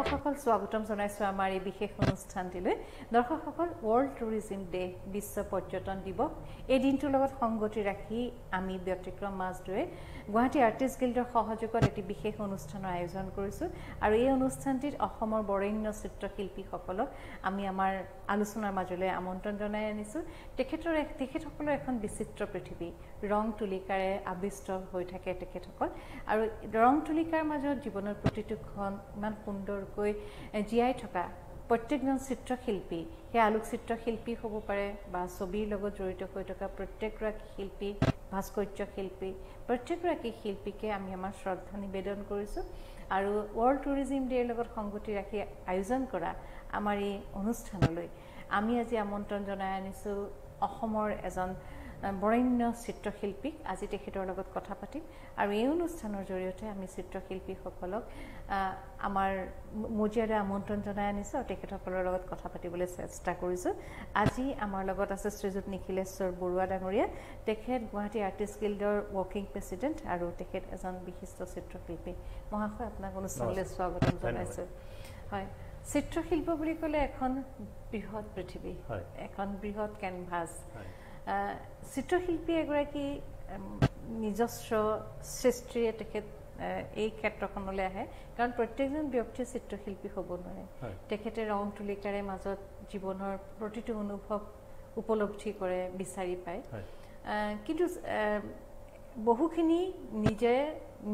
দৰ্শকসকল স্বাগতম জনাইছো আমাৰ এই বিশেষ অনুষ্ঠানটিলৈ দৰ্শকসকল ওয়াৰ্ল্ড টুৰিজম ডে বিশ্ব পৰ্যটন দিৱস এই দিনটোৰ লগত সংগতি ৰাখি আমি ব্যতিক্ৰম মাজদুৱে গুৱাহাটী আৰ্টিষ্ট গিল্ডৰ সহযোগত এটি বিশেষ অনুষ্ঠানৰ আয়োজন কৰিছো আৰু এই অনুষ্ঠানটিত অসমৰ বৰেণ্য চিত্ৰশিল্পীসকলক আমি আমাৰ আলোচনাৰ মাজলৈ আমন্ত্ৰণ জনাই আনিছো তেখেতসকলৰ এখন বিচিত্ৰ পৃথিৱী ৰং তুলিকাৰে আবিষ্ট হৈ থাকে তেখেতসকল আৰু ৰং তুলিকাৰ মাজত জীৱনৰ প্ৰতিটো ক্ষণ ইমান সুন্দৰকৈ জীয়াই থকা প্ৰত্যেকজন চিত্ৰশিল্পী সেই আলোকচিত্ৰ শিল্পী হ'ব পাৰে বা ছবিৰ লগত জড়িত হৈ থকা প্ৰত্যেকগৰাকী শিল্পী ভাস্কৰ্য শিল্পী প্ৰত্যেকগৰাকী শিল্পীকে আমি আমাৰ শ্ৰদ্ধা নিবেদন কৰিছোঁ আৰু ওয়াৰ্ল্ড টুৰিজম ডেৰ লগত সংগতি ৰাখি আয়োজন কৰা আমাৰ এই অনুষ্ঠানলৈ আমি আজি আমন্ত্ৰণ জনাই আনিছোঁ অসমৰ এজন বৰেণ্য চিত্ৰশিল্পীক আজি তেখেতৰ লগত কথা পাতিম আৰু এই অনুষ্ঠানৰ জৰিয়তে আমি চিত্ৰশিল্পীসকলক আমাৰ মজিয়াৰে আমন্ত্ৰণ জনাই আনিছোঁ আৰু তেখেতসকলৰ লগত কথা পাতিবলৈ চেষ্টা কৰিছোঁ আজি আমাৰ লগত আছে শ্ৰীযুত নিখিলেশ্বৰ বৰুৱা ডাঙৰীয়া তেখেত গুৱাহাটী আৰ্টিষ্ট গিল্ডৰ ৱৰ্কিং প্ৰেচিডেণ্ট আৰু তেখেত এজন বিশিষ্ট চিত্ৰশিল্পী মহাশয় আপোনাক অনুষ্ঠানলৈ স্বাগতম জনাইছোঁ হয় চিত্ৰশিল্প বুলি ক'লে এখন বৃহৎ পৃথিৱী এখন বৃহৎ কেনভাছ চিত্ৰশিল্পী এগৰাকী নিজস্ব সৃষ্টিৰে তেখেত এই ক্ষেত্ৰখনলৈ আহে কাৰণ প্ৰত্যেকজন ব্যক্তিয়ে চিত্ৰশিল্পী হ'ব নোৱাৰে তেখেতে ৰং তুলিকাৰে মাজত জীৱনৰ প্ৰতিটো অনুভৱ উপলব্ধি কৰে বিচাৰি পায় কিন্তু বহুখিনি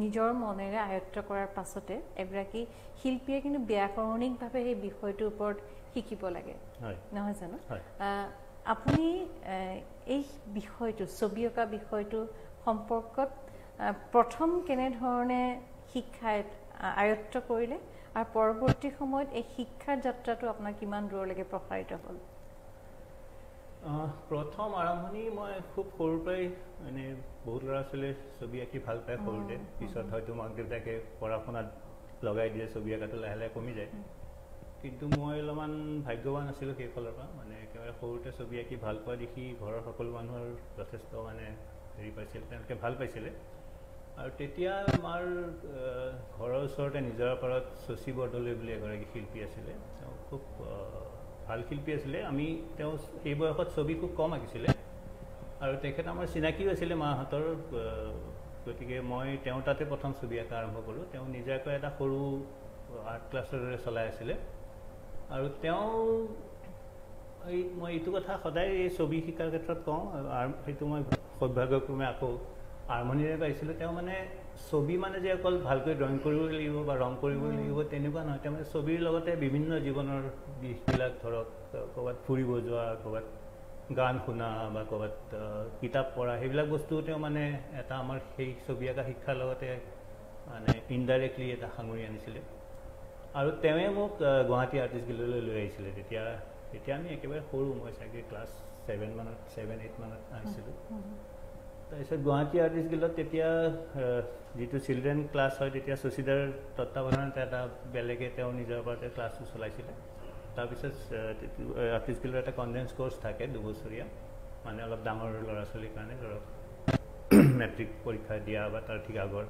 নিজৰ মনেৰে আয়ত্ত কৰাৰ পাছতে এগৰাকী শিল্পীয়ে কিন্তু ব্যাকৰণিকভাৱে সেই বিষয়টোৰ ওপৰত শিকিব লাগে নহয় জানো আপুনি এই বিষয়টো ছবি অঁকা বিষয়টো সম্পৰ্কত প্ৰথম কেনেধৰণে শিক্ষা আয়ত্ত কৰিলে আৰু পৰৱৰ্তী সময়ত এই শিক্ষাৰ যাত্ৰাটো আপোনাৰ কিমান দূৰলৈকে প্ৰসাৰিত হ'ল প্ৰথম আৰম্ভণি মই খুব সৰুৰ পৰাই মানে বহুত ল'ৰা ছোৱালীয়ে ছবি আঁকি ভাল পায় সৰুতে পিছত হয়তো মাক দেউতাকে পঢ়া শুনাত লগাই দিয়ে ছবি আঁকাটো লাহে লাহে কমি যায় কিন্তু মই অলপমান ভাগ্যৱান আছিলোঁ সেইফালৰ পৰা মানে একেবাৰে সৰুতে ছবি আঁকি ভাল পোৱা দেখি ঘৰৰ সকলো মানুহৰ যথেষ্ট মানে হেৰি পাইছিল তেওঁলোকে ভাল পাইছিলে আৰু তেতিয়া আমাৰ ঘৰৰ ওচৰতে নিজৰা পাৰত শশী বৰদলৈ বুলি এগৰাকী শিল্পী আছিলে তেওঁ খুব ভাল শিল্পী আছিলে আমি তেওঁ সেই বয়সত ছবি খুব কম আঁকিছিলে আৰু তেখেত আমাৰ চিনাকিও আছিলে মাহঁতৰ গতিকে মই তেওঁৰ তাতে প্ৰথম ছবি আঁকা আৰম্ভ কৰোঁ তেওঁ নিজাকৈ এটা সৰু আৰ্ট ক্লাছৰ দৰে চলাই আছিলে আৰু তেওঁ মই এইটো কথা সদায় এই ছবি শিকাৰ ক্ষেত্ৰত কওঁ সেইটো মই সৌভাগ্যক্ৰমে আকৌ আৰম্ভণিৰে পাইছিলোঁ তেওঁ মানে ছবি মানে যে অকল ভালকৈ ড্ৰয়িং কৰিব লাগিব বা ৰং কৰিব লাগিব তেনেকুৱা নহয় তেওঁ মানে ছবিৰ লগতে বিভিন্ন জীৱনৰ দিশবিলাক ধৰক ক'ৰবাত ফুৰিব যোৱা ক'ৰবাত গান শুনা বা ক'ৰবাত কিতাপ পঢ়া সেইবিলাক বস্তু তেওঁ মানে এটা আমাৰ সেই ছবি আঁকা শিক্ষাৰ লগতে মানে ইনডাইৰেক্টলি এটা সাঙুৰি আনিছিলে আৰু তেওঁৱে মোক গুৱাহাটী আৰ্টিষ্ট গিল্ডলৈ লৈ আহিছিলে তেতিয়া আমি একেবাৰে সৰু মই চাগে ক্লাছ 7-8 মানত আহিছিলোঁ তাৰপিছত গুৱাহাটী আৰ্টিষ্ট গিল্ডত তেতিয়া যিটো চিলড্ৰেন ক্লাছ হয় তেতিয়া শশীদাৰ তত্বাৱধানত এটা বেলেগে তেওঁ নিজৰ ওপৰতে ক্লাছটো চলাইছিলে তাৰপিছত আৰ্টিষ্ট গিল্ডৰ এটা কনডেন্স কৰ্চ থাকে 2 বছৰীয়া মানে অলপ ডাঙৰ ল'ৰা ছোৱালীৰ কাৰণে ধৰক মেট্ৰিক পৰীক্ষা দিয়া বা তাৰ ঠিক আগৰ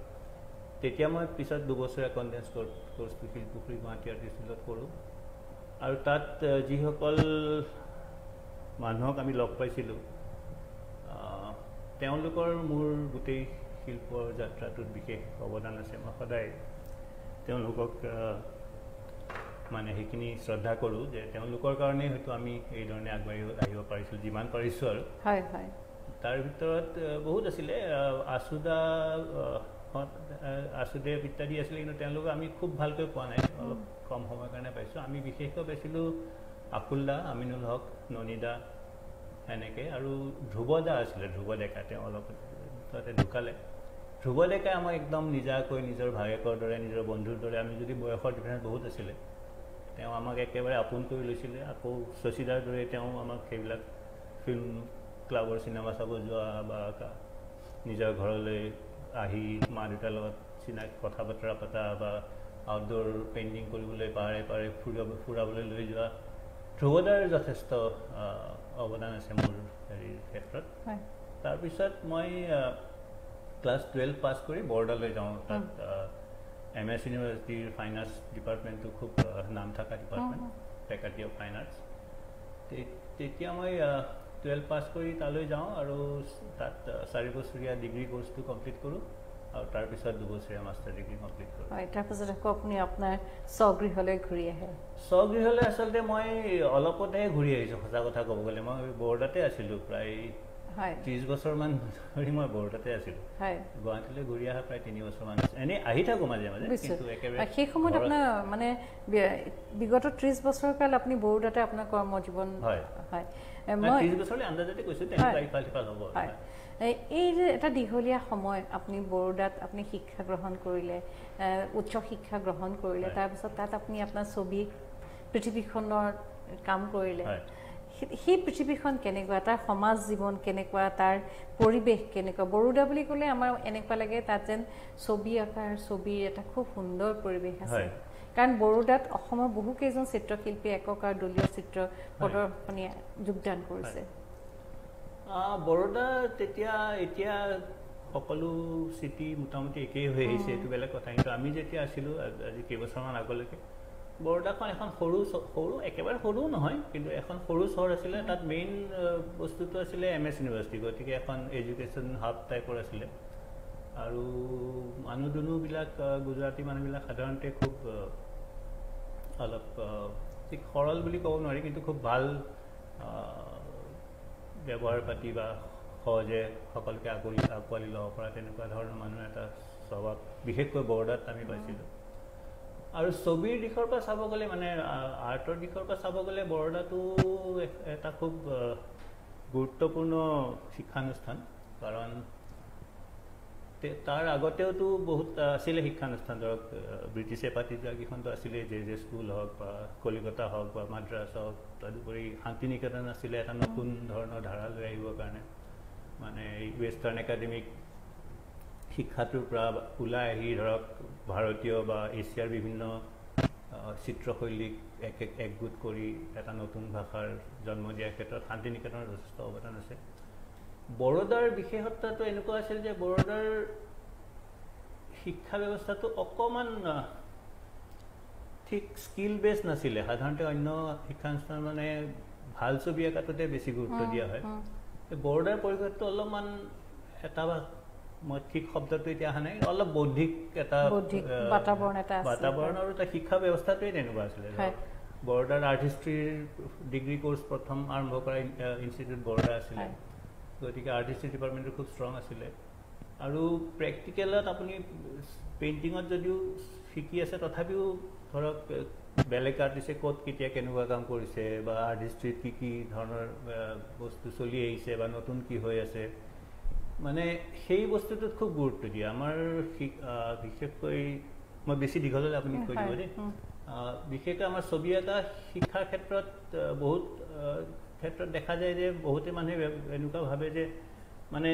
তেতিয়া মই পিছত 2 বছৰীয়া কনডেন্স কৰ্চটো শিলপুখুৰী গুৱাহাটী আৰ্টিষ্ট গিল্ডত কৰোঁ আৰু তাত যিসকল মানুহক আমি লগ পাইছিলোঁ তেওঁলোকৰ মোৰ গোটেই শিল্প যাত্ৰাটোত বিশেষ অৱদান আছে মই সদায় তেওঁলোকক মানে সেইখিনি শ্ৰদ্ধা কৰোঁ যে তেওঁলোকৰ কাৰণেই হয়তো আমি এইধৰণে আগবাঢ়ি আহিব পাৰিছিলোঁ যিমান পাৰিছোঁ আৰু তাৰ ভিতৰত বহুত আছিলে আছুদেৱ ইত্যাদি আছিলে কিন্তু তেওঁলোকক আমি খুব ভালকৈ পোৱা নাই অলপ কম সময়ৰ কাৰণে পাইছোঁ আমি বিশেষকৈ পাইছিলোঁ আকুলদা আমিনুল হক ননিদা এনেকৈ আৰু ধ্ৰুৱ দা আছিলে ধ্ৰুৱ ডেকা তেওঁ অলপ তাতে ঢুকালে ধ্ৰুৱ ডেকাই আমাক একদম নিজাকৈ নিজৰ ভায়েকৰ দৰে নিজৰ বন্ধুৰ দৰে আমি যদি বয়সৰ ডিফাৰেঞ্চ বহুত আছিলে তেওঁ আমাক একেবাৰে আপোন কৰি লৈছিলে আকৌ শশীদাৰ দৰে তেওঁ আমাক সেইবিলাক ফিল্ম ক্লাবৰ চিনেমা চাব যোৱা বা নিজৰ ঘৰলৈ আহি মা দেউতাৰ লগত চিনাকি কথা বতৰা পতা বা আউটডোৰ পেইণ্টিং কৰিবলৈ পাহাৰে ফুৰাবলৈ লৈ যোৱা ধ্ৰুৱদাৰ যথেষ্ট অৱদান আছে মোৰ হেৰিৰ ক্ষেত্ৰত তাৰপিছত মই ক্লাছ 12 পাছ কৰি বৰদালৈ যাওঁ তাত MS ইউনিভাৰ্চিটিৰ ফাইন আৰ্টছ ডিপাৰ্টমেণ্টটো খুব নাম থকা department faculty of fine arts তেতিয়া মই 12 পাছ কৰি তালৈ যাওঁ আৰু তাত 4 বছৰীয়া ডিগ্ৰী কোৰ্চটো কমপ্লিট কৰোঁ আৰু তাৰপিছত 2 বছৰীয়া মাষ্টাৰ ডিগ্ৰী কমপ্লিট কৰোঁ তাৰপিছত আকৌ আপুনি আপোনাৰ স্বগৃহলৈ ঘূৰি আহে স্বগৃহলৈ আচলতে মই অলপতেহে ঘূৰি আহিছোঁ সঁচা কথা ক'ব গ'লে মই বৰোদাতে আছিলোঁ প্ৰায় 30 বছৰমান ধৰি মই বৰোদাতে আছিলোঁ গুৱাহাটীলৈ ঘূৰি অহা প্ৰায় 3 বছৰমান এনেই আহি থাকোঁ মাজে মাজে কিন্তু একেবাৰে সেই সময়ত আপোনাৰ মানে বিগত 30 বছৰ কাল আপুনি বৰোদাতে আপোনাৰ কৰ্মজীৱন হয় মই 30 বছৰলৈ আন্দাজতে কৈছোঁ তেনেকুৱা ইফাল সিফাল হ'ব এই যে এটা দীঘলীয়া সময় আপুনি বৰোদাত আপুনি শিক্ষা গ্ৰহণ কৰিলে উচ্চ শিক্ষা গ্ৰহণ কৰিলে তাৰপিছত তাত আপুনি আপোনাৰ ছবি পৃথিৱীখনৰ কাম কৰিলে সেই পৃথিৱীখন কেনেকুৱা তাৰ সমাজ জীৱন কেনেকুৱা তাৰ পৰিৱেশ কেনেকুৱা বৰোদা বুলি ক'লে আমাৰ এনেকুৱা লাগে তাত যেন ছবি আঁকাৰ ছবিৰ এটা খুব সুন্দৰ পৰিৱেশ আছে কাৰণ বৰোদাত অসমৰ বহুকেইজন চিত্ৰশিল্পী একক আৰু দলীয় চিত্ৰ প্ৰদৰ্শনী যোগদান কৰিছে বৰোদা এতিয়া সকলো চিটি মোটামুটি একেই হৈ আহিছে এইটো বেলেগ কথা কিন্তু আমি যেতিয়া আছিলোঁ আজি কেইবছৰমান আগলৈকে বৰোদাখন এখন সৰু একেবাৰে সৰুও নহয় কিন্তু এখন সৰু চহৰ আছিলে তাত মেইন বস্তুটো আছিলে MS ইউনিভাৰ্চিটি গতিকে এখন এডুকেশ্যন হাব টাইপৰ আছিলে আৰু মানুহ দুনুহবিলাক গুজৰাটী মানুহবিলাক সাধাৰণতে খুব অলপ ঠিক সৰল বুলি ক'ব নোৱাৰি কিন্তু খুব ভাল ব্যৱহাৰ পাতি বা সহজে সকলোকে আঁকোৱালি ল'ব পৰা তেনেকুৱা ধৰণৰ মানুহৰ এটা স্বভাৱ বিশেষকৈ বৰোদাত আমি পাইছিলোঁ আৰু ছবিৰ দিশৰ পৰা চাব গ'লে মানে আৰ্টৰ দিশৰ পৰা চাব গ'লে বৰোদাটো এটা খুব গুৰুত্বপূৰ্ণ শিক্ষানুষ্ঠান কাৰণ তাৰ আগতেওতো বহুত আছিলে শিক্ষানুষ্ঠান ধৰক ব্ৰিটিছে পাতি যোৱা কেইখনতো আছিলে জে স্কুল হওক বা কলিকতা হওক বা মাদ্ৰাছ হওক তদুপৰি শান্তি নিকেতন আছিলে এটা নতুন ধৰণৰ ধাৰা লৈ আহিবৰ কাৰণে মানে ৱেষ্টাৰ্ণ একাডেমিক শিক্ষাটোৰ পৰা ওলাই আহি ধৰক ভাৰতীয় বা এছিয়াৰ বিভিন্ন চিত্ৰশৈলীক একগোট কৰি এটা নতুন ভাষাৰ জন্ম দিয়াৰ ক্ষেত্ৰত শান্তি নিকেতনৰ যথেষ্ট অৱদান আছে বৰোদাৰ বিশেষত্বটো এনেকুৱা আছিল যে বৰোদাৰ শিক্ষা ব্যৱস্থাটো অকণমান ঠিক স্কিল বেছ নাছিলে সাধাৰণতে অন্য শিক্ষানুষ্ঠান মানে ভাল ছবি আঁকাটোতে বেছি গুৰুত্ব দিয়া হয় বৰোদাৰ পৰিৱেশটো অলপমান এটা মই ঠিক শব্দটো এতিয়া অহা নাই অলপ বৌদ্ধিক এটা বাতাবৰণ আৰু এটা শিক্ষা ব্যৱস্থাটোৱে তেনেকুৱা আছিলে বৰোদাৰ আৰ্ট হিষ্ট্ৰীৰ ডিগ্ৰী কোৰ্চ প্ৰথম আৰম্ভ কৰা ইনষ্টিটিউট বৰোদা আছিলে গতিকে আৰ্ট হিষ্ট্ৰী ডিপাৰ্টমেণ্টটো খুব ষ্ট্ৰং আছিলে আৰু প্ৰেক্টিকেলত আপুনি পেইণ্টিঙত যদিও শিকি আছে তথাপিও ধৰক বেলেগ আৰ্টিষ্টে ক'ত কেতিয়া কেনেকুৱা কাম কৰিছে বা আৰ্ট হিষ্ট্ৰীত কি ধৰণৰ বস্তু চলি আহিছে বা নতুন কি হৈ আছে মানে সেই বস্তুটোত খুব গুৰুত্ব দিয়ে আমাৰ বিশেষকৈ মই বেছি দীঘল হ'লে আপুনি কৈ দিব দেই বিশেষকৈ আমাৰ ছবি আঁকা শিক্ষাৰ ক্ষেত্ৰত বহুত ক্ষেত্ৰত দেখা যায় যে বহুতে মানুহে এনেকুৱা ভাবে যে মানে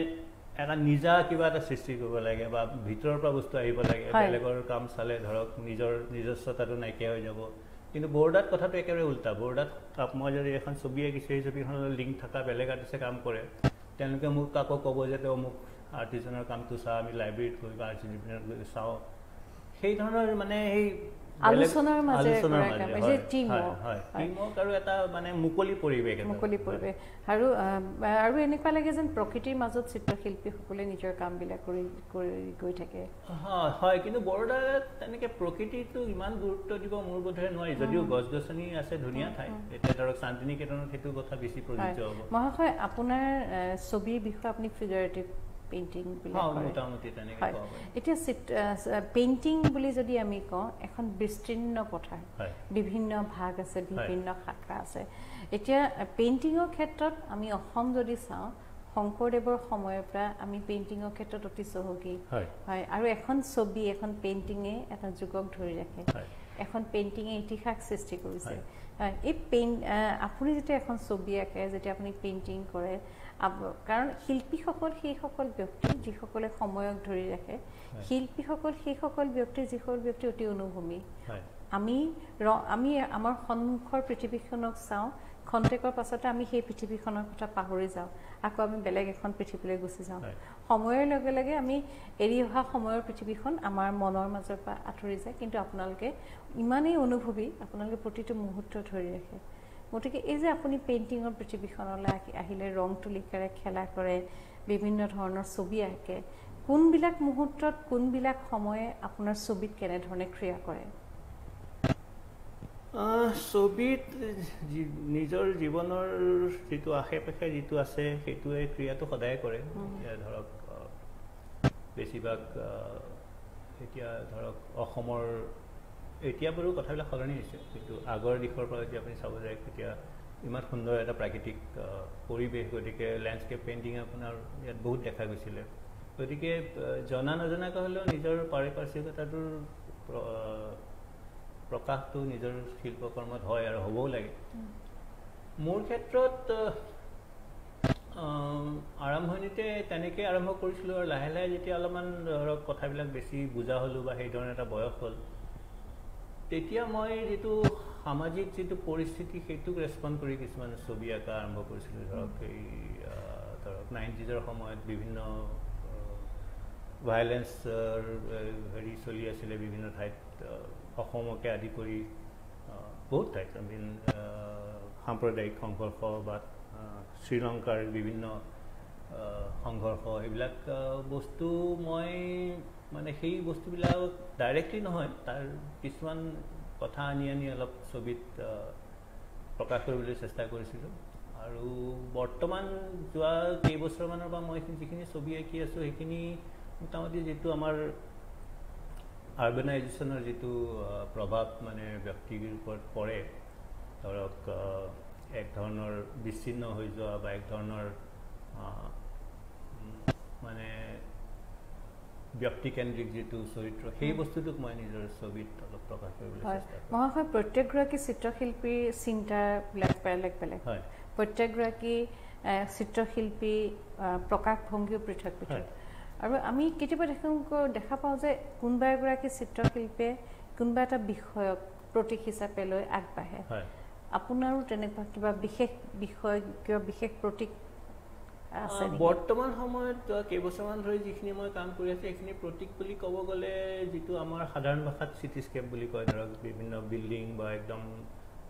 এটা নিজা কিবা এটা সৃষ্টি কৰিব লাগে বা ভিতৰৰ পৰা বস্তু আহিব লাগে বেলেগৰ কাম চালে ধৰক নিজস্বতাটো নাইকিয়া হৈ যাব কিন্তু বৰোদাত কথাটো একেবাৰে উল্টা বৰোদাত মই যদি এখন ছবি আঁকিছোঁ সেই ছবিখনৰ লিংক থকা বেলেগ আৰ্টিষ্টে কাম কৰে তেওঁলোকে মোক কাকো ক'ব যে তেওঁ মোক আৰ্টিষ্টজনৰ কামটো চা আমি লাইব্ৰেৰীত গৈ বা আৰ্টিষ্ট গৈ চাওঁ সেই ধৰণৰ মানে সেই আলোচনাৰ মাজে আৰু এটা মানে মুকলি পৰিৱেশ আৰু এনেকুৱা লাগে যেন প্ৰকৃতিৰ মাজত চিত্ৰশিল্পীসকলে নিজৰ কামবিলাক কৰি গৈ থাকে হয় কিন্তু বৰোদাত তেনেকে প্ৰকৃতিটো ইমান গুৰুত্ব দিব মোৰ বোধেৰে নোৱাৰি যদিও গছ গছনি আছে ধুনীয়া ঠাই এতিয়া ধৰক শান্তি নিকেতনত সেইটো কথা বেছি প্ৰযোজ্য হ'ব মহাশয় আপোনাৰ ছবিৰ বিষয়ে আপুনি ফিগাৰেটিভ পেইণ্টিং এতিয়া পেইণ্টিং বুলি যদি আমি কওঁ এখন বিস্তীৰ্ণ পথাৰ বিভিন্ন ভাগ আছে বিভিন্ন শাখা আছে এতিয়া পেইণ্টিঙৰ ক্ষেত্ৰত আমি অসম যদি চাওঁ শংকৰদেৱৰ সময়ৰ পৰা আমি পেইণ্টিঙৰ ক্ষেত্ৰত অতি চহকী হয় আৰু এখন ছবি এখন পেইণ্টিঙে এটা যুগক ধৰি ৰাখে এখন পেইণ্টিঙে ইতিহাস সৃষ্টি কৰিছে এই আপুনি যেতিয়া এখন ছবি আঁকে যেতিয়া আপুনি পেইণ্টিং কৰে কাৰণ শিল্পীসকল সেইসকল ব্যক্তি যিসকলে সময়ক ধৰি ৰাখে শিল্পীসকল সেইসকল ব্যক্তি যিসকল ব্যক্তি অতি অনুভূমি আমি আমাৰ সন্মুখৰ পৃথিৱীখনক চাওঁ খন্তেকৰ পাছতে আমি সেই পৃথিৱীখনৰ কথা পাহৰি যাওঁ আকৌ আমি বেলেগ এখন পৃথিৱীলৈ গুচি যাওঁ সময়ৰ লগে লগে আমি এৰি অহা সময়ৰ পৃথিৱীখন আমাৰ মনৰ মাজৰ পৰা আঁতৰি যায় কিন্তু আপোনালোকে ইমানেই অনুভৱী আপোনালোকে প্ৰতিটো মুহূৰ্ত ধৰি ৰাখে গতিকে এই যে আপুনি পেইণ্টিঙৰ পৃথিৱীখনলৈ আহিলে ৰং তুলিকাৰে খেলা কৰে বিভিন্ন ধৰণৰ ছবি আঁকে কোনবিলাক মুহূৰ্তত কোনবিলাক সময়ে আপোনাৰ ছবিত কেনেধৰণে ক্ৰিয়া কৰে ছবিত নিজৰ জীৱনৰ যিটো আশে পাশে যিটো আছে সেইটোৱে ক্ৰিয়াটো সদায় কৰে ধৰক বেছিভাগ এতিয়া ধৰক অসমৰ এতিয়া বাৰু কথাবিলাক সলনি হৈছে কিন্তু আগৰ দিশৰ পৰা যদি আপুনি চাব যায় তেতিয়া ইমান সুন্দৰ এটা প্ৰাকৃতিক পৰিৱেশ গতিকে লেণ্ডস্কেপ পেইণ্টিং আপোনাৰ ইয়াত বহুত দেখা গৈছিলে গতিকে জনা নজনাকৈ হ'লেও নিজৰ পাৰিপাৰ্শ্বিকতাটোৰ প্ৰকাশটো নিজৰ শিল্পকৰ্মত হয় আৰু হ'বও লাগে মোৰ ক্ষেত্ৰত আৰম্ভণিতে তেনেকৈ আৰম্ভ কৰিছিলোঁ আৰু লাহে লাহে যেতিয়া অলপমান ধৰক কথাবিলাক বেছি বুজা হ'লোঁ বা সেইধৰণে এটা বয়স হ'ল তেতিয়া মই যিটো সামাজিক যিটো পৰিস্থিতি সেইটোক ৰেছপণ্ড কৰি কিছুমান ছবি আঁকা আৰম্ভ কৰিছিলোঁ ধৰক এই ধৰক 90s সময়ত বিভিন্ন ভাইলেন্সৰ হেৰি চলি আছিলে বিভিন্ন ঠাইত অসমকে আদি কৰি বহুত ঠাইত সাম্প্ৰদায়িক সংঘৰ্ষ বা শ্ৰীলংকাৰ বিভিন্ন সংঘৰ্ষ এইবিলাক বস্তু মই মানে সেই বস্তুবিলাক ডাইৰেক্টলি নহয় তাৰ কিছুমান কথা আনি অলপ ছবিত প্ৰকাশ কৰিবলৈ চেষ্টা কৰিছিলোঁ আৰু বৰ্তমান যোৱা কেইবছৰমানৰ পৰা মই যিখিনি ছবি আঁকি আছোঁ সেইখিনি মোটামুটি যিটো আমাৰ আৰ্বানাইজেশ্যনৰ যিটো প্ৰভাৱ মানে ব্যক্তিৰ ওপৰত পৰে ধৰক এক ধৰণৰ বিচ্ছিন্ন হৈ যোৱা বা এক ধৰণৰ মানে ব্যক্তিকেন্দ্ৰিক যিটো চৰিত্ৰ সেই বস্তুটোক মই নিজৰ ছবিত অলপ প্ৰকাশ কৰিবলৈ চেষ্টা কৰোঁ মহাশয় প্ৰত্যেকগৰাকী চিত্ৰশিল্পীৰ চিন্তাবিলাক বেলেগ বেলেগ হয় প্ৰত্যেকগৰাকী চিত্ৰশিল্পী প্ৰকাশভংগীও পৃথক পৃথক আৰু আমি কেতিয়াবা দেখা পাওঁ যে কোনোবা এগৰাকী চিত্ৰশিল্পীয়ে কোনোবা এটা বিষয়ক প্ৰতীক হিচাপে লৈ আগবাঢ়ে আপোনাৰো তেনেকুৱা কিবা বিশেষ বিষয় কিবা বিশেষ প্ৰতীক আছে বৰ্তমান সময়ত কেইবছৰমান ধৰি যিখিনি মই কাম কৰি আছোঁ সেইখিনি প্ৰতীক বুলি ক'ব গ'লে যিটো আমাৰ সাধাৰণ ভাষাত চিটিস্কেপ বুলি কয় ধৰক বিভিন্ন বিল্ডিং বা একদম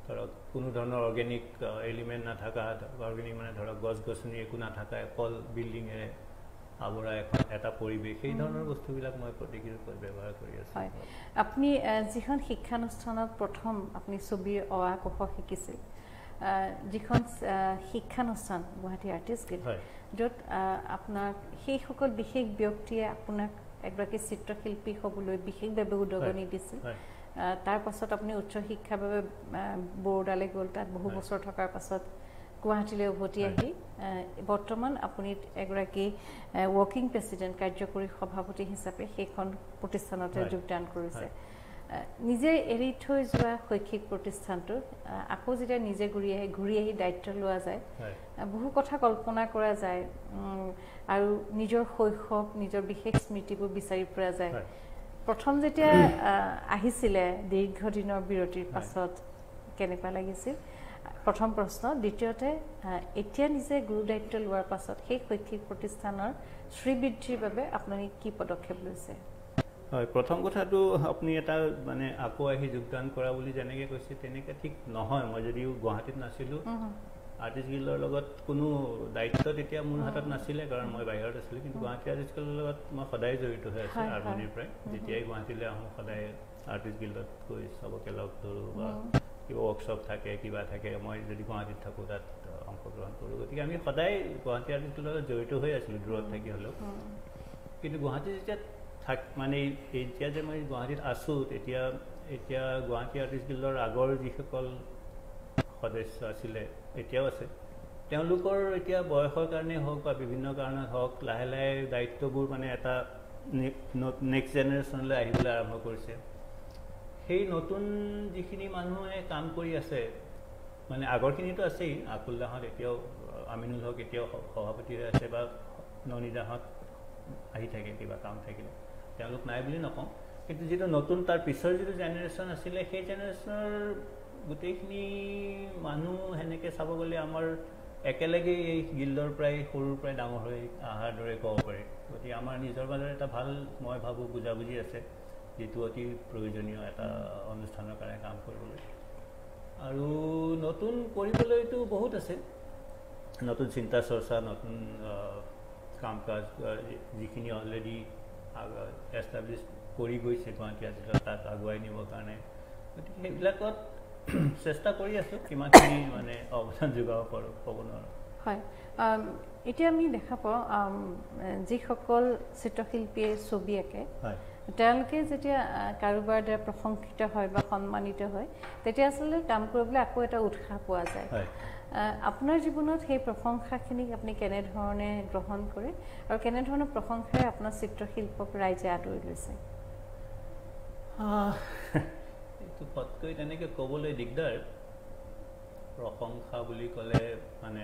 ধৰক কোনো ধৰণৰ অৰ্গেনিক এলিমেণ্ট নাথাকা অৰ্গেনিক মানে ধৰক গছ গছনি একো নাথাকা অকল বিল্ডিঙেৰে আৱৰা এটা পৰিৱেশ সেই ধৰণৰ বস্তুবিলাক মই প্ৰতীকীৰ ৰূপত ব্যৱহাৰ কৰি আছোঁ হয় আপুনি যিখন শিক্ষানুষ্ঠানত প্ৰথম আপুনি ছবিৰ অ আ ক খ শিকিছিল যিখন শিক্ষানুষ্ঠান গুৱাহাটী আৰ্টিষ্ট গিল্ড য'ত আপোনাক সেইসকল বিশেষ ব্যক্তিয়ে আপোনাক এগৰাকী চিত্ৰশিল্পী হ'বলৈ বিশেষভাৱে উদগনি দিছিল তাৰ পাছত আপুনি উচ্চ শিক্ষাৰ বাবে বৰোদালৈ গ'ল তাত বহু বছৰ থকাৰ পাছত গুৱাহাটীলৈ উভতি আহি বৰ্তমান আপুনি এগৰাকী ৱৰ্কিং প্ৰেচিডেণ্ট কাৰ্যকৰী সভাপতি হিচাপে সেইখন প্ৰতিষ্ঠানতে যোগদান কৰিছে নিজে এৰি থৈ যোৱা শৈক্ষিক প্ৰতিষ্ঠানটো আকৌ যেতিয়া নিজে ঘূৰি আহি দায়িত্ব লোৱা যায় বহু কথা কল্পনা কৰা যায় আৰু নিজৰ শৈশৱ নিজৰ বিশেষ স্মৃতিবোৰ বিচাৰি পোৱা যায় প্ৰথম যেতিয়া আহিছিলে দীৰ্ঘদিনৰ বিৰতিৰ পাছত কেনেকুৱা লাগিছিল প্ৰথম প্ৰশ্ন দ্বিতীয়তে এতিয়া নিজে গুৰু দায়িত্ব লোৱাৰ পাছত সেই শৈক্ষিক প্ৰতিষ্ঠানৰ শ্ৰীবৃদ্ধিৰ বাবে আপুনি কি পদক্ষেপ লৈছে হয় প্ৰথম কথাটো আপুনি এটা মানে আকৌ আহি যোগদান কৰা বুলি যেনেকৈ কৈছে তেনেকৈ ঠিক নহয় মই যদিও গুৱাহাটীত নাছিলোঁ আৰ্টিষ্ট গিল্ডৰ লগত কোনো দায়িত্ব তেতিয়া মোৰ হাতত নাছিলে কাৰণ মই বাহিৰত আছিলোঁ কিন্তু গুৱাহাটী আৰ্টিষ্ট গিল্ডৰ লগত মই সদায় জড়িত হৈ আছোঁ আৰম্ভণিৰ পৰাই যেতিয়াই গুৱাহাটীলৈ আহোঁ সদায় আৰ্টিষ্ট গিল্ডত গৈ চবকে লগ ধৰোঁ বা কিবা ৱৰ্কশ্বপ থাকে কিবা থাকে মই যদি গুৱাহাটীত থাকোঁ তাত অংশগ্ৰহণ কৰোঁ গতিকে আমি সদায় গুৱাহাটী আৰ্টিষ্ট গিল্ডৰ লগত জড়িত হৈ আছিলোঁ দূৰত থাকি হ'লেও কিন্তু গুৱাহাটী যেতিয়া মানে এতিয়া যে মই গুৱাহাটীত আছোঁ এতিয়া গুৱাহাটী আৰ্টিষ্ট গিল্ডৰ আগৰ যিসকল সদস্য আছিলে এতিয়াও আছে তেওঁলোকৰ এতিয়া বয়সৰ কাৰণে হওক বা বিভিন্ন কাৰণত হওক লাহে লাহে দায়িত্ববোৰ মানে এটা নেক্সট জেনেৰেশ্যনলৈ আহিবলৈ আৰম্ভ কৰিছে সেই নতুন যিখিনি মানুহে কাম কৰি আছে মানে আগৰখিনিতো আছেই আকুলদাহঁত এতিয়াও আমিনুল হক এতিয়াও সভাপতি হৈ আছে বা ননিদাহঁত আহি থাকে কিবা কাম থাকিলে তেওঁলোক নাই বুলি নকওঁ কিন্তু যিটো নতুন তাৰ পিছৰ যিটো জেনেৰেশ্যন আছিলে সেই জেনেৰেশ্যনৰ গোটেইখিনি মানুহ সেনেকৈ চাব গ'লে আমাৰ একেলগে এই গিল্ডৰ পৰাই সৰুৰ পৰাই ডাঙৰ হৈ অহাৰ দৰে ক'ব পাৰি গতিকে আমাৰ নিজৰ মাজত এটা ভাল মই ভাবোঁ বুজাবুজি আছে যিটো অতি প্ৰয়োজনীয় এটা অনুষ্ঠানৰ কাৰণে কাম কৰিবলৈ আৰু নতুন কৰিবলৈতো বহুত আছে নতুন চিন্তা চৰ্চা নতুন কাম কাজ যিখিনি অলৰেডি এষ্টাব্লিছ কৰি গৈছে গুৱাহাটী আজিকালি তাক আগুৱাই নিবৰ কাৰণে গতিকে সেইবিলাকত চেষ্টা কৰি আছোঁ কিমানখিনি মানে অৱদান যোগাব পাৰোঁ ক'ব নোৱাৰোঁ হয় এতিয়া আমি দেখা পাওঁ যিসকল চিত্ৰশিল্পীয়ে ছবি আঁকে তেওঁলোকে যেতিয়া কাৰোবাৰ দ্বাৰা প্ৰশংসিত হয় বা সন্মানিত হয় তেতিয়া আচলতে কাম কৰিবলৈ আকৌ এটা উৎসাহ পোৱা যায় আপোনাৰ জীৱনত সেই প্ৰশংসাখিনিক আপুনি কেনেধৰণে গ্ৰহণ কৰে আৰু কেনেধৰণৰ প্ৰশংসাৰে আপোনাৰ চিত্ৰশিল্পক ৰাইজে আদৰি লৈছে এইটো পটকৈ তেনেকৈ ক'বলৈ দিগদাৰ প্ৰশংসা বুলি ক'লে মানে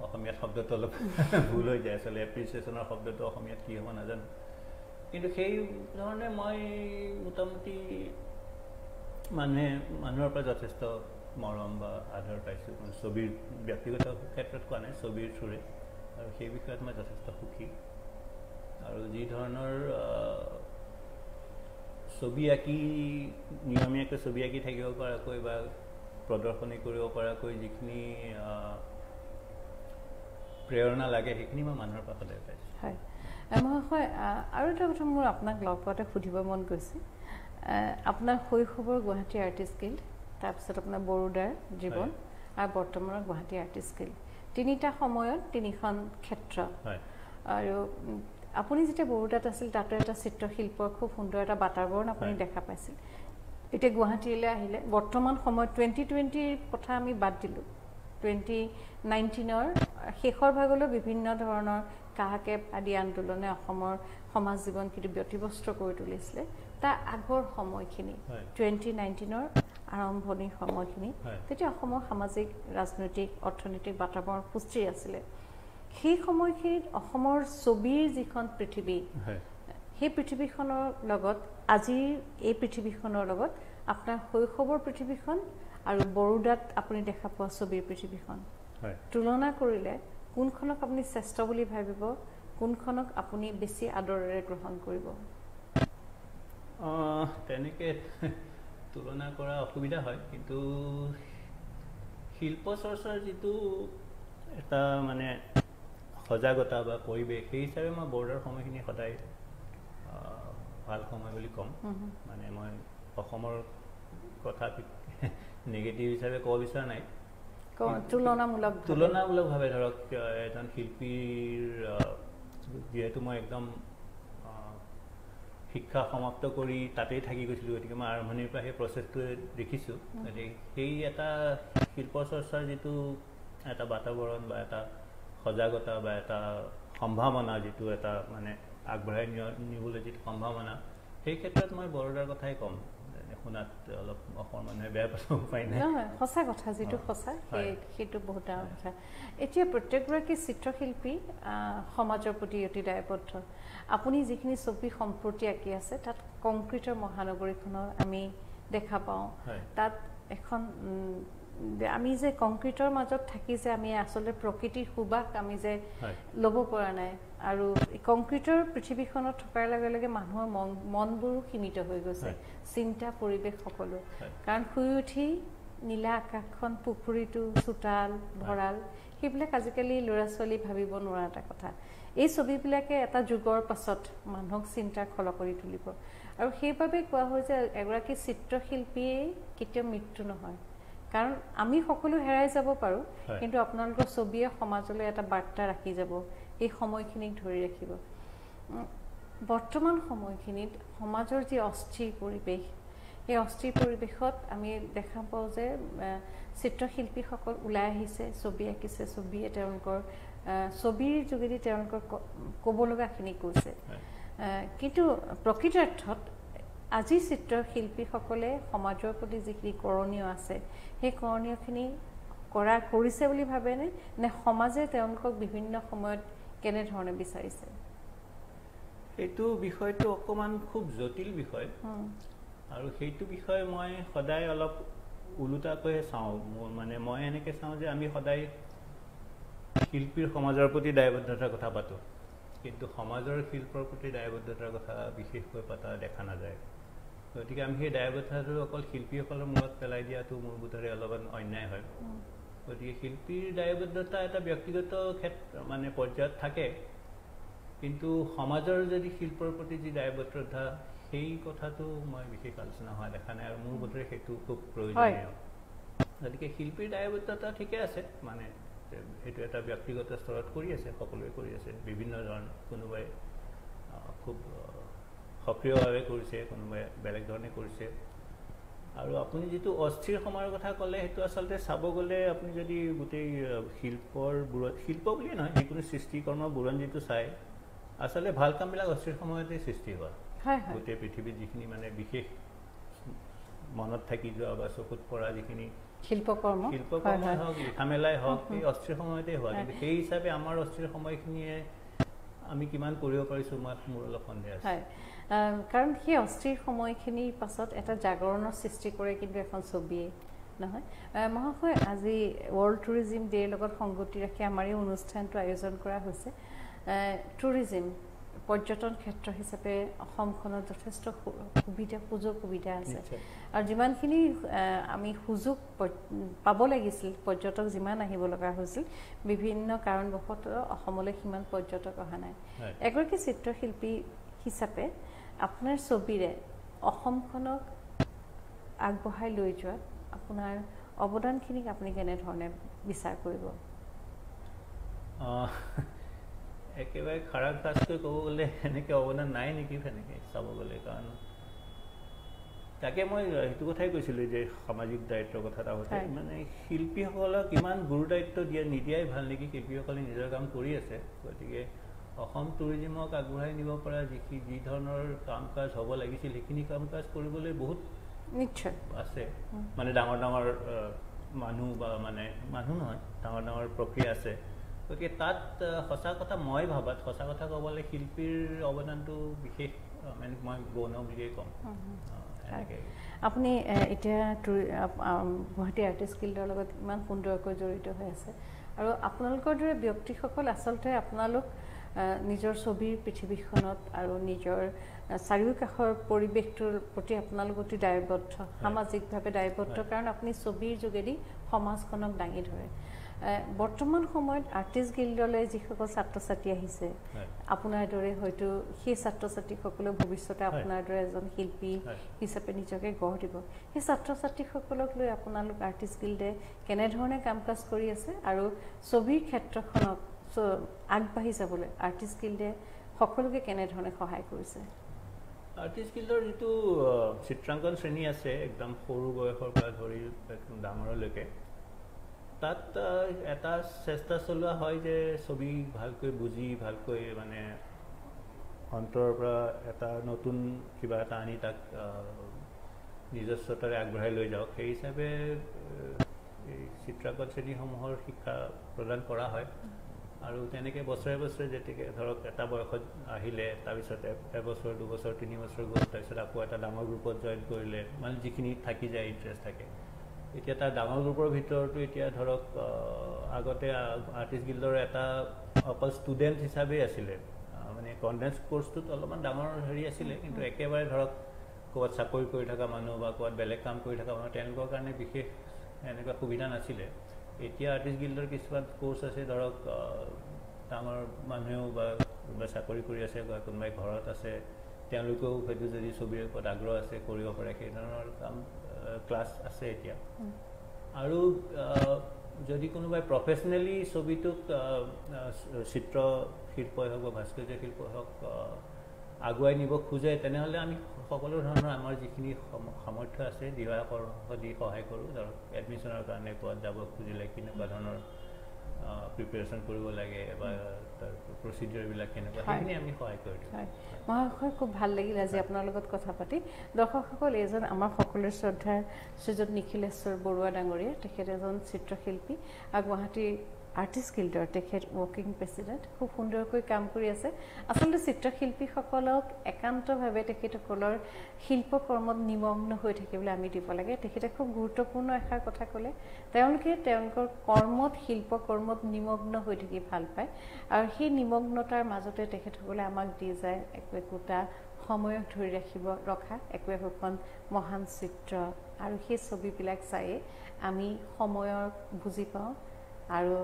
অসমীয়াত শব্দটো অলপ ভুল হৈ যায় আচলতে এপ্ৰিচিয়েশ্যনৰ শব্দটো অসমীয়াত কি হ'ব নাজানো কিন্তু সেই ধৰণে মই মোটামুটি মানুহৰ পৰা যথেষ্ট মৰম বা আদৰ পাইছোঁ ছবিৰ ব্যক্তিগত ক্ষেত্ৰত কোৱা নাই ছবিৰ থ্ৰুৰে আৰু সেই বিষয়ত মই যথেষ্ট সুখী আৰু যি ধৰণৰ ছবি আঁকি নিয়মীয়াকৈ ছবি আঁকি থাকিব পৰাকৈ বা প্ৰদৰ্শনী কৰিব পৰাকৈ যিখিনি প্ৰেৰণা লাগে সেইখিনি মই মানুহৰ পৰা সদায় পাইছোঁ হয় মহাশয় আৰু এটা কথা মোৰ আপোনাক লগ পাওঁতে সুধিব মন গৈছে আপোনাৰ শৈশৱৰ গুৱাহাটী আৰ্টিষ্ট গিল্ড তাৰপিছত আপোনাৰ বৰোদাৰ জীৱন আৰু বৰ্তমানৰ গুৱাহাটী আৰ্টিষ্ট গিল্ড তিনিটা সময়ত তিনিখন ক্ষেত্ৰ আৰু আপুনি যেতিয়া বৰোদাত আছিল তাতো এটা চিত্ৰশিল্পৰ খুব সুন্দৰ এটা বাতাবৰণ আপুনি দেখা পাইছিল এতিয়া গুৱাহাটীলৈ আহিলে বৰ্তমান সময়ত 2020ৰ কথা আমি বাদ দিলোঁ 2019ৰ শেষৰ ভাগলৈ বিভিন্ন ধৰণৰ কাহাকেপ আদি আন্দোলনে অসমৰ সমাজ জীৱন কিন্তু ব্যতিব্যস্ত কৰি তুলিছিলে তাৰ আগৰ সময়খিনি 2019ৰ আৰম্ভণিৰ সময়খিনি তেতিয়া অসমৰ সামাজিক ৰাজনৈতিক অৰ্থনৈতিক বাতাবৰণ সুস্থিৰ আছিলে সেই সময়খিনিত অসমৰ ছবিৰ যিখন পৃথিৱী সেই পৃথিৱীখনৰ লগত আজিৰ এই পৃথিৱীখনৰ লগত আপোনাৰ শৈশৱৰ পৃথিৱীখন আৰু বৰোদাত আপুনি দেখা পোৱা ছবিৰ পৃথিৱীখন তুলনা কৰিলে কোনখনক আপুনি শ্ৰেষ্ঠ বুলি ভাবিব কোনখনক আপুনি বেছি আদৰেৰে গ্ৰহণ কৰিব তেনেকৈ তুলনা কৰা অসুবিধা হয় কিন্তু শিল্প চৰ্চাৰ যিটো এটা মানে সজাগতা বা পৰিৱেশ সেই হিচাপে মই বৰোদাৰ সময়খিনি সদায় ভাল সময় বুলি ক'ম মানে মই অসমৰ কথা নেগেটিভ হিচাপে ক'ব বিচৰা নাই তুলনামূলকভাৱে ধৰক এজন শিল্পীৰ যিহেতু মই একদম শিক্ষা সমাপ্ত কৰি তাতেই থাকি গৈছিলোঁ গতিকে মই আৰম্ভণিৰ পৰা সেই প্ৰচেছটো দেখিছোঁ গতিকে সেই এটা শিল্প চৰ্চাৰ যিটো এটা বাতাবৰণ বা এটা সজাগতা বা এটা সম্ভাৱনা যিটো এটা মানে আগবঢ়াই নিবলৈ যিটো সম্ভাৱনা সেই ক্ষেত্ৰত মই বৰোদাৰ কথাই ক'ম শুনাত অলপ অসমৰ মানুহে বেয়া পাব উপায় নাই সঁচা কথা যিটো সঁচা সেইটো বহুত ডাঙৰ কথা এতিয়া প্ৰত্যেকগৰাকী চিত্ৰশিল্পী সমাজৰ প্ৰতি অতি দায়বদ্ধ আপুনি যিখিনি ছবি সম্প্ৰতি আঁকি আছে তাত কংক্ৰিটৰ মহানগৰীখনৰ আমি দেখা পাওঁ তাত এখন আমি যে কংক্ৰিটৰ মাজত থাকি যে আমি আচলতে প্ৰকৃতিৰ সুবাস আমি যে ল'ব পৰা নাই আৰু কংক্ৰিটৰ পৃথিৱীখনত থকাৰ লগে লগে মানুহৰ মনবোৰো সীমিত হৈ গৈছে চিন্তা পৰিৱেশ সকলো কাৰণ শুই উঠি নীলা আকাশখন পুখুৰীটো চোতাল ভঁৰাল সেইবিলাক আজিকালি ল'ৰা ছোৱালী ভাবিব নোৱাৰা এটা কথা এই ছবিবিলাকে এটা যুগৰ পাছত মানুহক চিন্তাৰ খল কৰি তুলিব আৰু সেইবাবে কোৱা হয় যে এগৰাকী চিত্ৰশিল্পীয়ে কেতিয়াও মৃত্যু নহয় কাৰণ আমি সকলো হেৰাই যাব পাৰোঁ কিন্তু আপোনালোকৰ ছবিয়ে সমাজলৈ এটা বাৰ্তা ৰাখি যাব এই সময়খিনিক ধৰি ৰাখিব বৰ্তমান সময়খিনিত সমাজৰ যি অস্থিৰ পৰিৱেশ এই অস্থিৰ পৰিৱেশত আমি দেখা পাওঁ যে চিত্ৰশিল্পীসকল ওলাই আহিছে ছবি আঁকিছে ছবিয়ে তেওঁলোকৰ ছবিৰ যোগেদি তেওঁলোকৰ ক'ব লগাখিনি কৈছে কিন্তু প্ৰকৃতাৰ্থত আজি চিত্ৰশিল্পীসকলে সমাজৰ প্ৰতি যিখিনি কৰণীয় আছে সেই কৰণীয়খিনি কৰিছে বুলি ভাবেনে নে সমাজে তেওঁলোকক বিভিন্ন সময়ত কেনেধৰণে বিচাৰিছে এইটো বিষয়টো অকণমান খুব জটিল বিষয় আৰু সেইটো বিষয়ে মই সদায় অলপ ওলোটাকৈ চাওঁ মানে মই এনেকৈ চাওঁ যে আমি সদায় শিল্পীৰ সমাজৰ প্ৰতি দায়বদ্ধতাৰ কথা পাতোঁ কিন্তু সমাজৰ শিল্পৰ প্ৰতি দায়বদ্ধতাৰ কথা বিশেষকৈ পতা দেখা নাযায় গতিকে আমি সেই দায়বদ্ধতাটো অকল শিল্পীসকলৰ মূৰত পেলাই দিয়াটো মোৰ বোধেৰে অলপমান অন্যায় হয় গতিকে শিল্পীৰ দায়বদ্ধতা এটা ব্যক্তিগত ক্ষেত্ৰ মানে পৰ্যায়ত থাকে কিন্তু সমাজৰ যদি শিল্পৰ প্ৰতি যি দায়বদ্ধতা সেই কথাটো মই বিশেষ আলোচনা হোৱা দেখা নাই আৰু মোৰ বোধেৰে সেইটো খুব প্ৰয়োজনীয় গতিকে শিল্পীৰ দায়বদ্ধতা ঠিকে আছে মানে এইটো এটা ব্যক্তিগত স্তৰত কৰি আছে সকলোৱে কৰি আছে বিভিন্ন ধৰণ কোনোবাই খুব সক্ৰিয়ভাৱে কৰিছে কোনোবাই বেলেগ ধৰণে কৰিছে আৰু আপুনি যিটো অস্থিৰ সময়ৰ কথা ক'লে সেইটো আচলতে চাব গ'লে আপুনি যদি গোটেই শিল্পৰ বুৰঞ্জী শিল্প বুলিয়ে নহয় যিকোনো সৃষ্টিকৰ্মৰ বুৰঞ্জীটো চাই আচলতে ভাল কামবিলাক অস্থিৰ সময়তে সৃষ্টি হয় গোটেই পৃথিৱীত যিখিনি মানে বিশেষ মনত থাকি যোৱা বা চকুত পৰা যিখিনি শিল্পকৰ্মই হওক লিখা মেলাই হওক এই অস্থিৰ সময়তে হোৱা কিন্তু সেই হিচাপে আমাৰ অস্থিৰ সময়খিনিয়ে আমি কিমান কৰিব পাৰিছোঁ মোৰ অলপ সন্দেহ আছে কাৰণ সেই অস্থিৰ সময়খিনিৰ পাছত এটা জাগৰণৰ সৃষ্টি কৰে কিন্তু এখন ছবিয়ে নহয় মহাশয় আজি ৱৰ্ল্ড টুৰিজিম ডেৰ লগত সংগতি ৰাখি আমাৰ এই অনুষ্ঠানটো আয়োজন কৰা হৈছে টুৰিজিম পৰ্যটন ক্ষেত্ৰ হিচাপে অসমখনত যথেষ্ট সুযোগ সুবিধা আছে আৰু যিমানখিনি আমি সুযোগ পাব লাগিছিল পৰ্যটক যিমান আহিব লগা হৈছিল বিভিন্ন কাৰণবশতঃ অসমলৈ সিমান পৰ্যটক অহা নাই এগৰাকী চিত্ৰশিল্পী হিচাপে আপোনাৰ ছবিৰে অসমখনক আগবঢ়াই লৈ যোৱাত আপোনাৰ অৱদানখিনিক আপুনি কেনেধৰণে বিচাৰ কৰিব একেবাৰে খাৰাপ কাজকৈ ক'ব গ'লে এনেকৈ অৱদান নাই নেকি তেনেকৈ চাব গ'লে কাৰণ তাকে মই সেইটো কথাই কৈছিলোঁ যে সামাজিক দায়িত্বৰ কথা এটা হৈছে মানে শিল্পীসকলক ইমান গুৰু দায়িত্ব নিদিয়াই ভাল নেকি শিল্পীসকলে নিজৰ কাম কৰি আছে গতিকে অসম টুৰিজিমক আগবঢ়াই নিব পৰা যি ধৰণৰ কাম কাজ হ'ব লাগিছিল সেইখিনি কাম কাজ কৰিবলৈ বহুত নিশ্চয় আছে মানে ডাঙৰ ডাঙৰ মানুহ বা মানে মানুহ নহয় ডাঙৰ ডাঙৰ প্ৰক্ৰিয়া আছে গতিকে তাত সঁচা কথা মই ভাবাত সঁচা কথা ক'বলৈ শিল্পীৰ অৱদানটো বিশেষ মানে মই গৌণ বুলিয়েই ক'ম আপুনি এতিয়া গুৱাহাটী আৰ্টিষ্ট গিল্ডৰ লগত ইমান সুন্দৰকৈ জড়িত হৈ আছে আৰু আপোনালোকৰ দৰে ব্যক্তিসকল আচলতে আপোনালোক নিজৰ ছবিৰ পৃথিৱীখনত আৰু নিজৰ চাৰিওকাষৰ পৰিৱেশটোৰ প্ৰতি আপোনালোক অতি দায়বদ্ধ সামাজিকভাৱে দায়বদ্ধ কাৰণ আপুনি ছবিৰ যোগেদি সমাজখনক দাঙি ধৰে বৰ্তমান সময়ত আৰ্টিষ্ট গিল্ডলৈ যিসকল ছাত্ৰ ছাত্ৰী আহিছে আপোনাৰ দৰে হয়তো সেই ছাত্ৰ ছাত্ৰীসকলক ভৱিষ্যতে আপোনাৰ দৰে এজন শিল্পী হিচাপে নিজকে গঢ় দিব সেই ছাত্ৰ ছাত্ৰীসকলক লৈ আপোনালোক আৰ্টিষ্ট গিল্ডে কেনেধৰণে কাম কাজ কৰি আছে আৰু ছবিৰ ক্ষেত্ৰখনক আগবাঢ়ি যাবলৈ আৰ্টিষ্ট গিল্ডে সকলোকে কেনেধৰণে সহায় কৰিছে আৰ্টিষ্ট গিল্ডৰ যিটো চিত্ৰাংকন শ্ৰেণী আছে একদম সৰু বয়সৰ পৰা ধৰি একদম ডাঙৰলৈকে তাত এটা চেষ্টা চলোৱা হয় যে ছবি ভালকৈ বুজি ভালকৈ মানে অন্তৰৰ পৰা এটা নতুন কিবা এটা আনি তাক নিজস্বতাৰে আগবঢ়াই লৈ যাওক সেই হিচাপে এই চিত্ৰাংকন শ্ৰেণীসমূহৰ শিক্ষা প্ৰদান কৰা হয় আৰু তেনেকৈ বছৰে বছৰে যেতিয়াকৈ ধৰক এটা বয়সত আহিলে তাৰপিছত এবছৰ দুবছৰ 3 বছৰ গ'ল তাৰপিছত আকৌ এটা ডাঙৰ গ্ৰুপত জইন কৰিলে মানে যিখিনি থাকি যায় ইণ্টাৰেষ্ট থাকে এতিয়া তাৰ ডাঙৰ গ্ৰুপৰ ভিতৰতো এতিয়া ধৰক আগতে আৰ্টিষ্ট গিল্ডৰ এটা অকল ষ্টুডেণ্ট হিচাপেই আছিলে মানে কনডেন্স কোৰ্চটোত অলপমান ডাঙৰ হেৰি আছিলে কিন্তু একেবাৰে ধৰক ক'ৰবাত চাকৰি কৰি থকা মানুহ বা ক'ৰবাত বেলেগ কাম কৰি থকা মানুহ তেওঁলোকৰ কাৰণে বিশেষ এনেকুৱা সুবিধা নাছিলে এতিয়া আৰ্টিষ্ট গিল্ডৰ কিছুমান কোৰ্চ আছে ধৰক ডাঙৰ মানুহেও বা কোনোবাই চাকৰি কৰি আছে বা কোনোবাই ঘৰত আছে তেওঁলোকেও হয়তো যদি ছবিৰ ওপৰত আগ্ৰহ আছে কৰিব পাৰে সেই ধৰণৰ কাম ক্লাছ আছে এতিয়া আৰু যদি কোনোবাই প্ৰফেচনেলি ছবিটোক চিত্ৰ শিল্পই হওক বা ভাস্কৰ্য শিল্পই হওক আগুৱাই নিব খোজে তেনেহ'লে আমি সকলো ধৰণৰ আমাৰ যিখিনি সামৰ্থ্য আছে দিহা দি সহায় কৰোঁ ধৰক এডমিশ্যনৰ কাৰণে ক'ৰবাত যাব খুজিলে কেনেকুৱা ধৰণৰ প্ৰিপেৰেশ্যন কৰিব লাগে বা তাৰ প্ৰচিডিউৰবিলাক কেনেকুৱা সেইখিনি আমি সহায় কৰি দিওঁ মহাশয় খুব ভাল লাগিল আজি আপোনাৰ লগত কথা পাতি দৰ্শকসকল এজন আমাৰ সকলোৰে শ্ৰদ্ধাৰ শ্ৰীযুত নিখিলেশ্বৰ বৰুৱা ডাঙৰীয়া তেখেত এজন চিত্ৰশিল্পী আৰু গুৱাহাটী আৰ্টিষ্ট গিল্ডৰ তেখেত ৱৰ্কিং প্ৰেচিডেণ্ট খুব সুন্দৰকৈ কাম কৰি আছে আচলতে চিত্ৰশিল্পীসকলক একান্তভাৱে তেখেতসকলৰ শিল্পকৰ্মত নিমগ্ন হৈ থাকিবলৈ আমি দিব লাগে তেখেতে খুব গুৰুত্বপূৰ্ণ এষাৰ কথা ক'লে তেওঁলোকে তেওঁলোকৰ কৰ্মত শিল্পকৰ্মত নিমগ্ন হৈ থাকি ভাল পায় আৰু সেই নিমগ্নতাৰ মাজতে তেখেতসকলে আমাক দি যায় একোটা সময়ক ধৰি ৰখা একোখন মহান চিত্ৰ আৰু সেই ছবিবিলাক চায়ে আমি সময়ৰ বুজি পাওঁ আৰু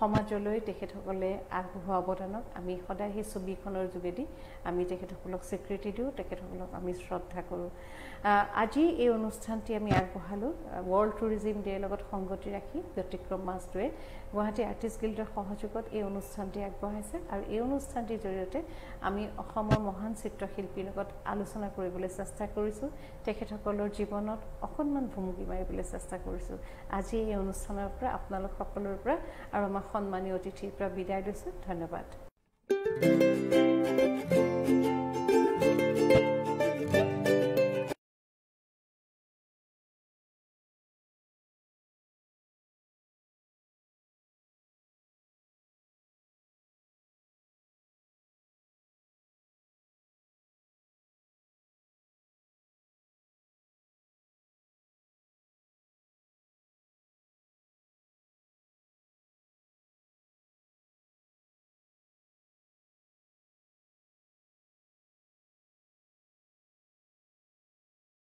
সমাজলৈ তেখেতসকলে আগবঢ়োৱা অৱদানক আমি সদায় সেই ছবিখনৰ যোগেদি আমি তেখেতসকলক স্বীকৃতি দিওঁ তেখেতসকলক আমি শ্ৰদ্ধা কৰোঁ আজি এই অনুষ্ঠানটি আমি আগবঢ়ালোঁ ৱৰ্ল্ড টুৰিজিম ডেৰ লগত সংগতি ৰাখি ব্যতিক্ৰম মাজদুৱে গুৱাহাটী আৰ্টিষ্ট গিল্ডৰ সহযোগত এই অনুষ্ঠানটি আগবঢ়াইছে আৰু এই অনুষ্ঠানটিৰ জৰিয়তে আমি অসমৰ মহান চিত্ৰশিল্পীৰ লগত আলোচনা কৰিবলৈ চেষ্টা কৰিছোঁ তেখেতসকলৰ জীৱনত অকণমান ভুমুকি মাৰিবলৈ চেষ্টা কৰিছোঁ আজি এই অনুষ্ঠানৰ পৰা আপোনালোক সকলোৰে পৰা আৰু আমাৰ সন্মানীয় অতিথিৰ পৰা বিদায় লৈছোঁ ধন্যবাদ